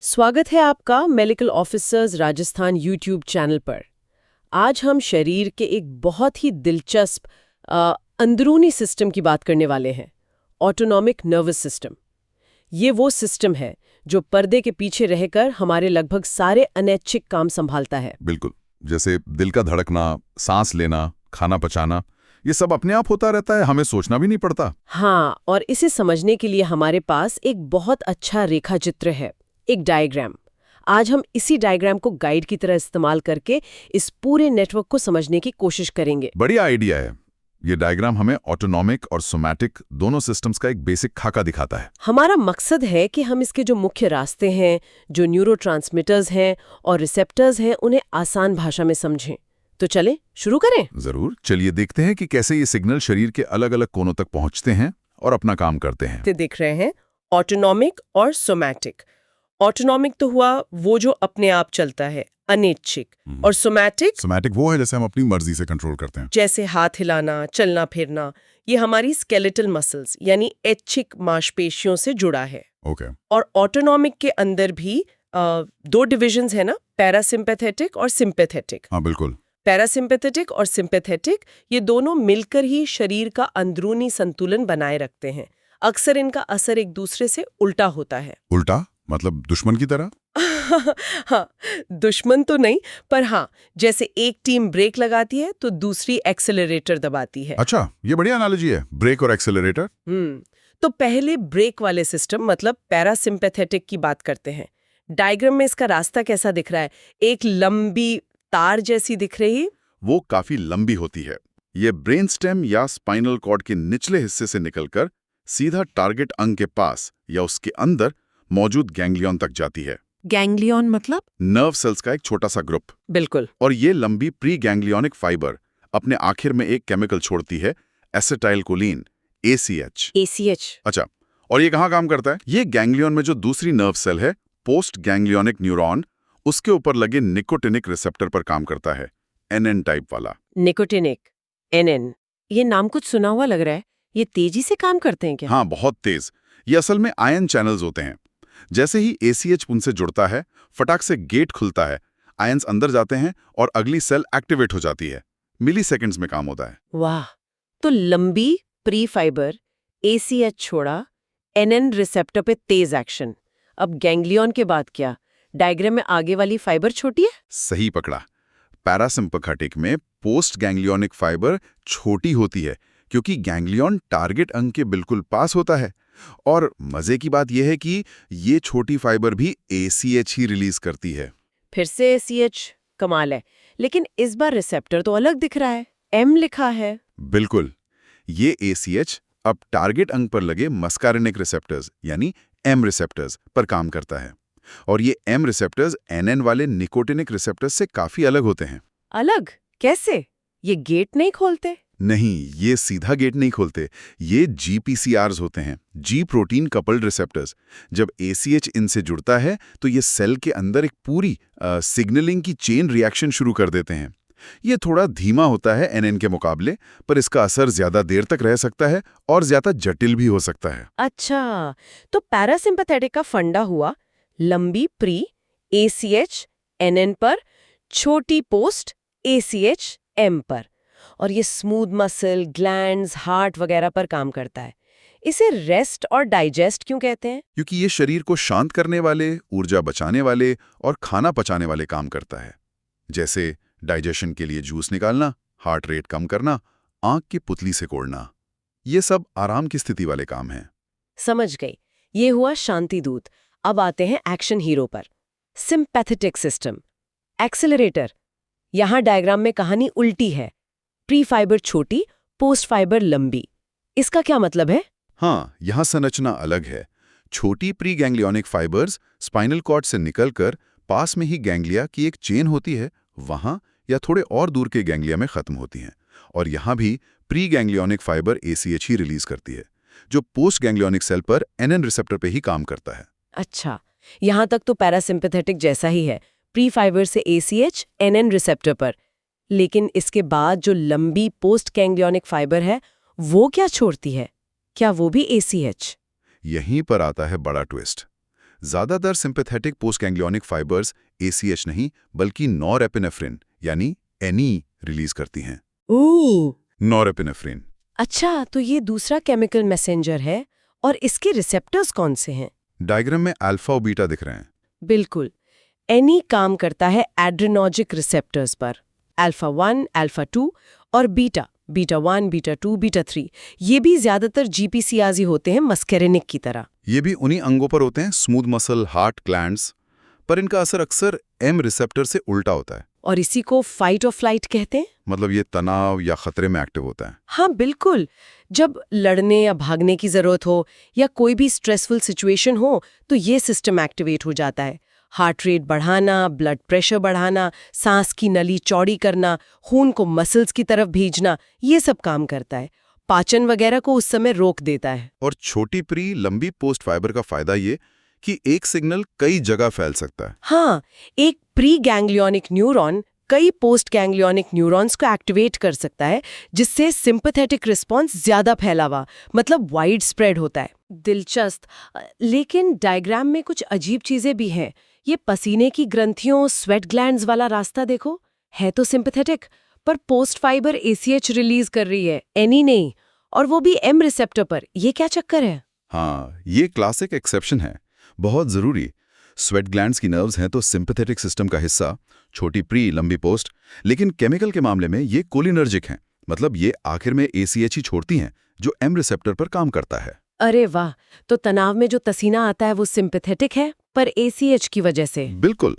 स्वागत है आपका medical officers Rajasthan YouTube channel पर। आज हम शरीर के एक बहुत ही दिलचस्प अंदरूनी सिस्टम की बात करने वाले हैं, ऑटोनॉमिक नर्वस सिस्टम। ये वो सिस्टम है जो पर्दे के पीछे रहकर हमारे लगभग सारे अनैच्छिक काम संभालता है। बिल्कुल, जैसे दिल का धड़कना, सांस लेना, खाना पचाना, ये सब अपने आप होता रहता है, हमें सोचना भी नहीं पड़ता। हाँ, और इसे समझने के लिए हमारे पास एक बहुत अच्छा रेखा चित्र है, एक डायग्राम। आज हम इसी डायग्राम को गाइड की तरह इस्तेमाल करके इस पूरे नेटवर्क को समझने की कोशिश करेंगे। बढ़िया आइडिया है। ये डायग्राम हमें ऑटोनॉमिक और सोमैटिक दोनों सिस्टम्स का एक बेसिक खाका दिखाता है। हमारा मकसद है कि हम इसके जो मुख्य रास्ते हैं, जो न्यूरोट्रांसमीटर्स हैं और रिसेप्टर्स हैं, उन्हें आसान भाषा में समझें। तो चलें शुरू करें। जरूर, चलिए देखते हैं कि कैसे ये सिग्नल शरीर के अलग अलग कोनों तक पहुंचते हैं और अपना काम करते हैं। तो दिख रहे हैं ऑटोनॉमिक और सोमैटिक। ऑटोनॉमिक तो हुआ वो जो अपने आप चलता है, अनैच्छिक, और सोमैटिक वो है जैसे हम अपनी मर्जी से कंट्रोल करते हैं। जैसे हाथ हिलाना, चलना फिरना, ये हमारी स्केलेटल मसल्स यानी ऐच्छिक मांसपेशियों से जुड़ा है। ओके। और ऑटोनॉमिक के अंदर भी दो डिविजन्स है ना, पैरासिम्पैथेटिक और सिम्पैथेटिक। हाँ बिल्कुल। पैरासिम्पैथेटिक और सिम्पैथेटिक ये दोनों मिलकर ही शरीर का अंदरूनी संतुलन बनाए रखते हैं। अक्सर इनका असर एक दूसरे से उल्टा होता है। उल्टा मतलब दुश्मन की तरह? हाँ, दुश्मन तो नहीं, पर हाँ, जैसे एक टीम ब्रेक लगाती है तो दूसरी एक्सेलरेटर दबाती है। अच्छा, ये बढ़िया एनालॉजी है, ब्रेक और एक्सेलरेटर। तो पहले ब्रेक वाले सिस्टम मतलब पैरासिम्पैथेटिक की बात करते हैं। डायग्राम में इसका रास्ता कैसा दिख रहा है? एक लंबी तार जैसी दिख रही है। वो काफी लंबी होती है। ये ब्रेन स्टेम या स्पाइनल कॉर्ड के निचले हिस्से से निकलकर सीधा टारगेट अंग के पास या उसके अंदर मौजूद गैंग्लियन तक जाती है। गैंग्लियन मतलब? नर्व सेल्स का एक छोटा सा ग्रुप। बिल्कुल। और ये लंबी प्री गैंग्लियोनिक फाइबर अपने आखिर में एक केमिकल छोड़ती है, एसिटाइलकोलिन, ACH। ACH। अच्छा, और ये कहाँ काम करता है? ये गैंग्लियन में जो दूसरी नर्व सेल है, पोस्ट गैंग्लियोनिक न्यूरॉन, उसके ऊपर लगे निकोटिनिक रिसेप्टर पर काम करता है, NN टाइप वाला। निकोटिनिक, NN, ये नाम कुछ सुना हुआ लग रहा है। ये तेजी से काम करते हैं क्या? हाँ, बहुत तेज। ये असल में आयन चैनल्स होते हैं। जैसे ही ACH उनसे जुड़ता है, फटाक से गेट खुलता है, आयंस अंदर जाते हैं और अगली सेल एक्टिवेट हो जाती है। मिली सेकेंड्स में काम होता है। वाह, तो लंबी प्री फाइबर, ACH छोड़ा, NN रिसेप्टर पे तेज एक्शन। अब गैंग्लियन के बाद क्या? डायग्राम में आगे वाली फाइबर छोटी है? सही पकड़ा। पैरासिम्पैथेटिक में पोस्ट गैंग्लियोनिक फाइबर छोटी होती है क्योंकि गैंग्लियन टारगेट अंग के बिल्कुल पास होता है। और मजे की बात यह है कि ये छोटी फाइबर भी ACH ही रिलीज करती है। फिर से ACH, कमाल है। लेकिन इस बार रिसेप्टर तो अलग दिख रहा है, M लिखा है। बिल्कुल, ये ACH अब टारगेट अंग पर लगे मस्कारिनिक रिसेप्टर्स यानी M रिसेप्टर्स पर काम करता है। और ये M रिसेप्टर्स NN वाले निकोटिनिक रिसेप्टर्स से काफी अलग होते हैं। अलग कैसे? ये गेट नहीं खोलते? नहीं, ये सीधा गेट नहीं खोलते। ये GPCRs होते हैं, G प्रोटीन कपल्ड रिसेप्टर्स। जब ACH इनसे जुड़ता है तो ये सेल के अंदर एक पूरी सिग्नलिंग की चेन रिएक्शन शुरू कर देते हैं। ये थोड़ा धीमा होता है NN के मुकाबले, पर इसका असर ज्यादा देर तक रह सकता है और ज्यादा जटिल भी हो सकता है। अच्छा, तो पैरासिम्पैथेटिक का फंडा हुआ लंबी प्री, ACH NN पर, छोटी पोस्ट, ACH M पर, और ये स्मूथ मसल, ग्लैंड्स, हार्ट वगैरह पर काम करता है। इसे रेस्ट और डाइजेस्ट क्यों कहते हैं? क्योंकि ये शरीर को शांत करने वाले, ऊर्जा बचाने वाले और खाना पचाने वाले काम करता है। जैसे डाइजेशन के लिए जूस निकालना, हार्ट रेट कम करना, आंख की पुतली से कोड़ना, ये सब आराम की स्थिति वाले काम हैं। समझ गई, ये हुआ शांति दूत। अब आते हैं एक्शन हीरो पर, सिम्पैथेटिक सिस्टम, एक्सेलरेटर। यहाँ डायग्राम में कहानी उल्टी है, प्री फाइबर छोटी, पोस्ट फाइबर लंबी। इसका क्या मतलब है? हाँ, यहाँ संरचना अलग है। छोटी preganglionic fibres spinal cord से निकलकर पास में ही गैंग्लिया की एक चेन होती है, वहां या थोड़े और दूर के गैंग्लिया में खत्म होती हैं। और यहाँ भी प्री गैंग्लियोनिक फाइबर ACH ही रिलीज करती है, जो पोस्ट गैंग्लियोनिक सेल पर NN रिसेप्टर पे ही काम करता है। अच्छा, यहाँ तक तो पैरासिम्पैथेटिक जैसा ही है, प्री फाइबर से ACH NN रिसेप्टर पर। लेकिन इसके बाद जो लंबी पोस्ट गैंग्लियोनिक फाइबर है, वो क्या छोड़ती है? क्या वो भी ACH? यहीं पर आता है बड़ा ट्विस्ट। ज्यादातर sympathetic post ganglionic fibres ACH नहीं बल्कि नॉरएपिनेफ्रिन यानी NE रिलीज करती हैं। ओह, नॉरएपिनेफ्रिन। अच्छा, तो ये दूसरा केमिकल मैसेंजर है और इसके रिसेप्टर्स कौन से हैं? डायग्राम में अल्फा और बीटा दिख रहे हैं। बिल्कुल। NE काम करता है एड्रेनर्जिक रिसेप्टर्स पर, अल्फा 1, अल्फा 2 और बीटा 1, बीटा 2, बीटा 3। ये भी ज्यादातर GPCRs ही होते हैं मस्केरेनिक की तरह। ये भी उन्हीं अंगों पर होते हैं, स्मूथ मसल, हार्ट, ग्लैंड्स, पर इनका असर अक्सर M रिसेप्टर से उल्टा होता है। और इसी को फाइट और फ्लाइट कहते हैं। मतलब ये तनाव या खतरे में एक्टिव होता है। हाँ बिल्कुल, जब लड़ने या भागने की जरूरत हो या कोई भी स्ट्रेसफुल सिचुएशन हो तो ये सिस्टम एक्टिवेट हो जाता है। हार्ट रेट बढ़ाना, ब्लड प्रेशर बढ़ाना, सांस की नली चौड़ी करना, खून को मसल्स की तरफ भेजना, ये सब काम करता है। पाचन वगैरह को उस समय रोक देता है। और छोटी प्री लंबी पोस्ट फाइबर का फायदा ये कि एक सिग्नल कई जगह फैल सकता है। हाँ, एक प्री गैंग्लियोनिक न्यूरॉन कई पोस्ट गैंग्लियोनिक न्यूरॉन्स को एक्टिवेट कर सकता है, जिससे सिंपैथेटिक रिस्पॉन्स ज्यादा फैलावा, मतलब वाइड स्प्रेड होता है। दिलचस्प। लेकिन डायग्राम में कुछ अजीब चीजें भी हैं। ये पसीने की ग्रंथियों, स्वेट ग्लैंड्स वाला रास्ता देखो, है तो सिंपैथेटिक, पर पोस्ट फाइबर ACH रिलीज कर रही है, NE नहीं, और वो भी M रिसेप्टर पर। ये क्या चक्कर है? हाँ, ये क्लासिक एक्सेप्शन है, बहुत जरूरी। स्वेट ग्लैंड्स की नर्व्स हैं तो सिंपैथेटिक सिस्टम का हिस्सा, छोटी प्री लंबी पोस्ट, लेकिन केमिकल के मामले में ये कोलिनर्जिक हैं, मतलब ये आखिर में ACH ही छोड़ती हैं जो M रिसेप्टर पर काम करता है। अरे वाह, तो तनाव में जो पसीना आता है वो सिंपैथेटिक है, पर ACH की वजह से। बिल्कुल,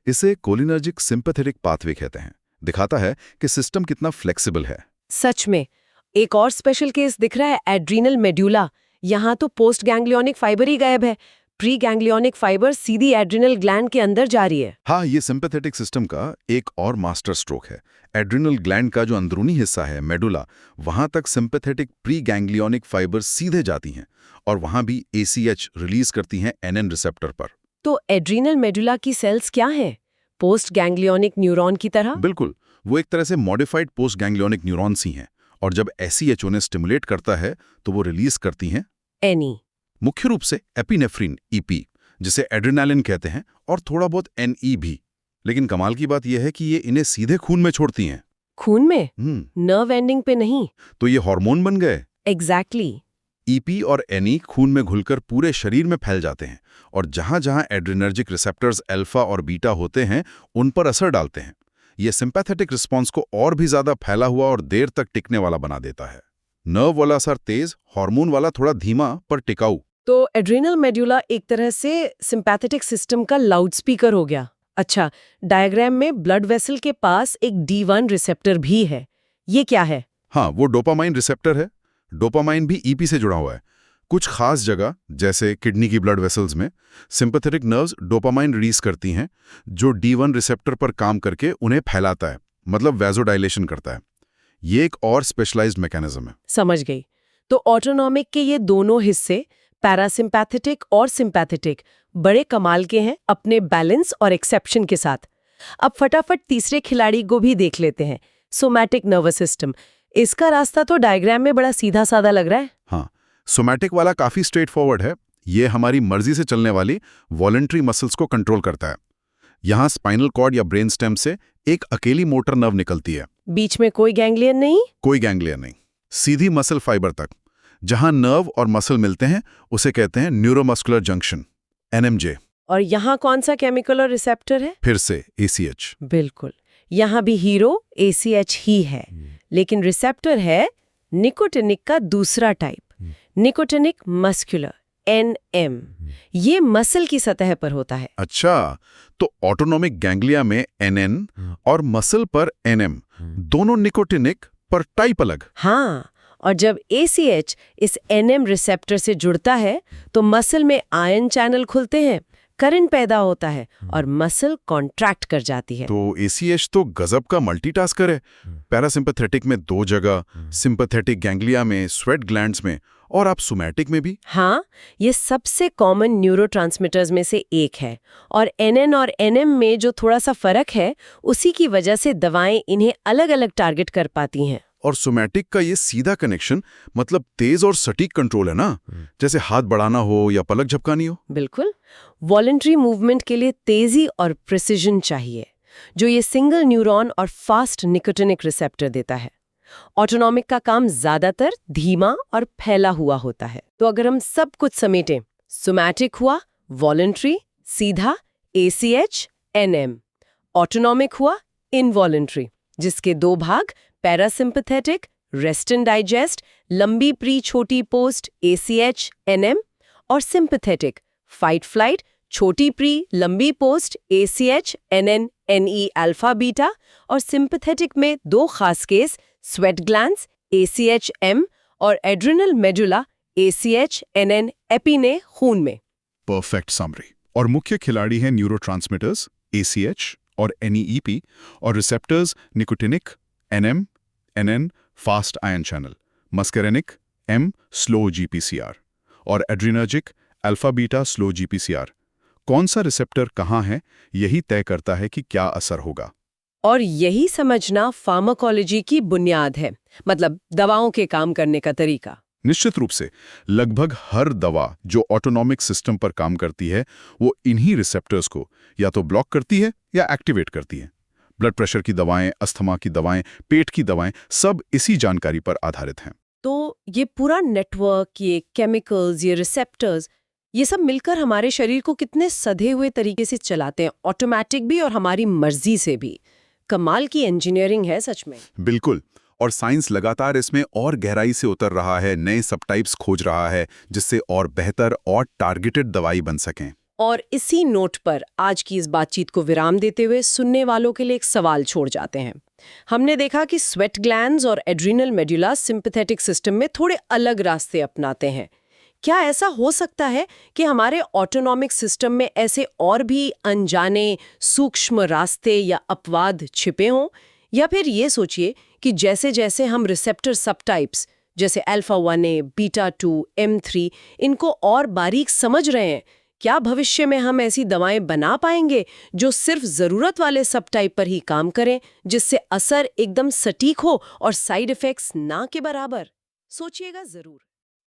इसे कोलिनर्जिक सिंपैथेटिक पाथवे कहते हैं। दिखाता है कि सिस्टम कितना फ्लेक्सिबल है। सच में। एक और स्पेशल केस दिख रहा है, एड्रीनल मेड्यूला। यहाँ तो पोस्ट गैंग्लियोनिक फाइबर ही गायब है, प्री गैंग्लियोनिक फाइबर सीधी एड्रिनल ग्लैंड के अंदर जा रही है। हाँ, ये सिंपैथेटिक सिस्टम का एक और मास्टर स्ट्रोक है। एड्रिनल ग्लैंड का जो अंदरूनी हिस्सा है, मेडुला, वहां तक सिंपैथेटिक प्री गैंग्लियोनिक फाइबर सीधे जाती हैं और वहां भी ACH रिलीज करती हैं NN रिसेप्टर पर। तो एड्रीनल मेडुला की सेल्स क्या हैं? पोस्ट गैंग्लियोनिक न्यूरॉन की तरह? बिल्कुल, वो एक तरह से मॉडिफाइड पोस्ट गैंग्लियोनिक न्यूरॉन्स ही हैं, और जब ACH उन्हें स्टिमुलेट करता है तो वो रिलीज करती हैं NE। मुख्य रूप से एपिनेफ्रिन EP, जिसे एड्रेनालिन कहते हैं, और थोड़ा बहुत NE भी। लेकिन कमाल की बात यह है कि ये इन्हें सीधे खून में छोड़ती हैं। खून में? नर्व एंडिंग पे नहीं। तो ये हार्मोन बन गए। एग्जैक्टली। EP और NE खून में घुलकर पूरे शरीर में फैल जाते हैं और जहां जहां एड्रेनर्जिक रिसेप्टर्स अल्फा और बीटा होते हैं उन पर असर डालते हैं। ये सिंपैथेटिक रिस्पॉन्स को और भी ज्यादा फैला हुआ और देर तक टिकने वाला बना देता है। नर्व वाला असर तेज, हार्मोन वाला थोड़ा धीमा पर टिकाऊ। तो एड्रीनल मेडुला एक तरह से सिंपैथेटिक सिस्टम का लाउडस्पीकर हो गया। अच्छा, डायग्राम में ब्लड वेसल के पास एक D1 रिसेप्टर भी है। ये क्या है? हाँ, वो डोपामाइन रिसेप्टर है। डोपामाइन भी EP से जुड़ा हुआ है। कुछ खास जगह, जैसे किडनी की ब्लड वेसल्स में, सिंपैथेटिक नर्व्स डोपामाइन रिलीज करती हैं, जो D1 रिसेप्टर पर काम करके उन्हें फैलाता है, मतलब वैसोडाइलेशन करता है। ये एक और स्पेशलाइज्ड मैकेनिज्म है। समझ गई। तो ऑटोनॉमिक के ये दोनों हिस्से, पैरासिम्पैथेटिक और सिंपैथेटिक, बड़े कमाल के हैं अपने बैलेंस और एक्सेप्शन के साथ। अब फटाफट तीसरे खिलाड़ी को भी देख लेते हैं, सोमैटिक नर्वस सिस्टम। इसका रास्ता तो डायग्राम में बड़ा सीधा साधा लग रहा है। हाँ, सोमैटिक वाला काफी स्ट्रेट फॉरवर्ड है। ये हमारी मर्जी से चलने वाली वॉलंटरी मसल्स को कंट्रोल करता है। यहाँ स्पाइनल कॉर्ड या ब्रेन स्टेम से एक अकेली मोटर नर्व निकलती है। बीच में कोई गैंग्लियन नहीं? कोई गैंग्लियन नहीं, सीधी मसल फाइबर तक। जहां नर्व और मसल मिलते हैं उसे कहते हैं न्यूरोमस्कुलर जंक्शन, NMJ। और यहाँ कौन सा केमिकल और रिसेप्टर है? फिर से ACH। बिल्कुल, यहाँ भी हीरो ACH ही है, लेकिन रिसेप्टर है निकोटिनिक का दूसरा टाइप, निकोटिनिक मस्कुलर, NM। ये मसल की सतह पर होता है। अच्छा, तो ऑटोनोमिक गैंग्लिया में NN और मसल पर NM, दोनों निकोटिनिक पर टाइप अलग। हाँ, और जब ACH इस NM रिसेप्टर से जुड़ता है तो मसल में आयन चैनल खुलते हैं, करंट पैदा होता है और मसल कॉन्ट्रैक्ट कर जाती है। तो ACH तो गजब का मल्टीटास्कर है। पैरासिम्पैथेटिक में 2 जगह, सिंपैथेटिक गैंग्लिया में, स्वेट ग्लैंड्स में, और आप सोमैटिक में भी। हाँ, ये सबसे कॉमन न्यूरोट्रांसमीटर्स में से एक है, और NN और NM में जो थोड़ा सा फर्क है, उसी की वजह से दवाएं इन्हें अलग अलग टारगेट कर पाती हैं। और सोमैटिक का ये सीधा कनेक्शन मतलब तेज और सटीक कंट्रोल है ना, जैसे हाथ बढ़ाना हो या पलक झपकानी हो। बिल्कुल। वॉलंटरी मूवमेंट के लिए तेजी और प्रिसिजन चाहिए, जो ये सिंगल न्यूरॉन और फास्ट निकोटिनिक रिसेप्टर देता है। ऑटोनॉमिक का काम ज्यादातर धीमा और फैला हुआ होता है। तो अगर हम सब कुछ समेटें, सोमैटिक हुआ वॉलंटरी, सीधा ACH NM। ऑटोनॉमिक हुआ इनवॉलंटरी, जिसके दो भाग पैरासिम्पैथेटिक रेस्ट एंड डाइजेस्ट, लंबी प्री छोटी पोस्ट ACH NM, और सिंपैथेटिक फाइट फ्लाइट छोटी प्री लंबी post ACH NN NE alpha beta, और सिंपैथेटिक में दो खास case sweat glands ACH M और एड्रिनल मेडुला ACH NN एपिने खून में। Perfect summary. और मुख्य खिलाड़ी हैं न्यूरोट्रांसमीटर्स ACH और NEEP, और receptors nicotinic NM NN fast ion channel, muscarinic M slow GPCR और adrenergic alpha beta slow GPCR। कौन सा रिसेप्टर कहाँ है, यही तय करता है कि क्या असर होगा। और यही समझना फार्माकोलॉजी की बुनियाद है, मतलब दवाओं के काम करने का तरीका। निश्चित रूप से लगभग हर दवा जो ऑटोनॉमिक सिस्टम पर काम करती है वो इन्हीं रिसेप्टर्स को या तो ब्लॉक करती है या एक्टिवेट करती है। ब्लड प्रेशर की दवाएं, अस्थमा की दवाएं, पेट की दवाएं, सब इसी जानकारी पर आधारित हैं। तो ये पूरा नेटवर्क, ये केमिकल्स, ये रिसेप्टर्स, ये सब मिलकर हमारे शरीर को कितने सधे हुए तरीके से चलाते हैं, ऑटोमेटिक भी और हमारी मर्जी से भी। कमाल की इंजीनियरिंग है सच में। बिल्कुल। और साइंस लगातार इसमें और गहराई से उतर रहा है, नए सबटाइप्स खोज रहा है, जिससे और बेहतर और टारगेटेड दवाई बन सकें। और इसी नोट पर आज की इस बातचीत को विराम देते हुए सुनने वालों के लिए एक सवाल छोड़ जाते हैं। हमने देखा कि स्वेट ग्लैंड्स और एड्रिनल मेडुला सिंपैथेटिक सिस्टम में थोड़े अलग रास्ते अपनाते हैं। क्या ऐसा हो सकता है कि हमारे ऑटोनॉमिक सिस्टम में ऐसे और भी अनजाने सूक्ष्म रास्ते या अपवाद छिपे हों? या फिर ये सोचिए कि जैसे जैसे हम रिसेप्टर सबटाइप्स जैसे अल्फा 1A, बीटा 2, M3 इनको और बारीक समझ रहे हैं, क्या भविष्य में हम ऐसी दवाएं बना पाएंगे जो सिर्फ जरूरत वाले सबटाइप पर ही काम करें, जिससे असर एकदम सटीक हो और साइड इफेक्ट्स ना के बराबर? सोचिएगा जरूर।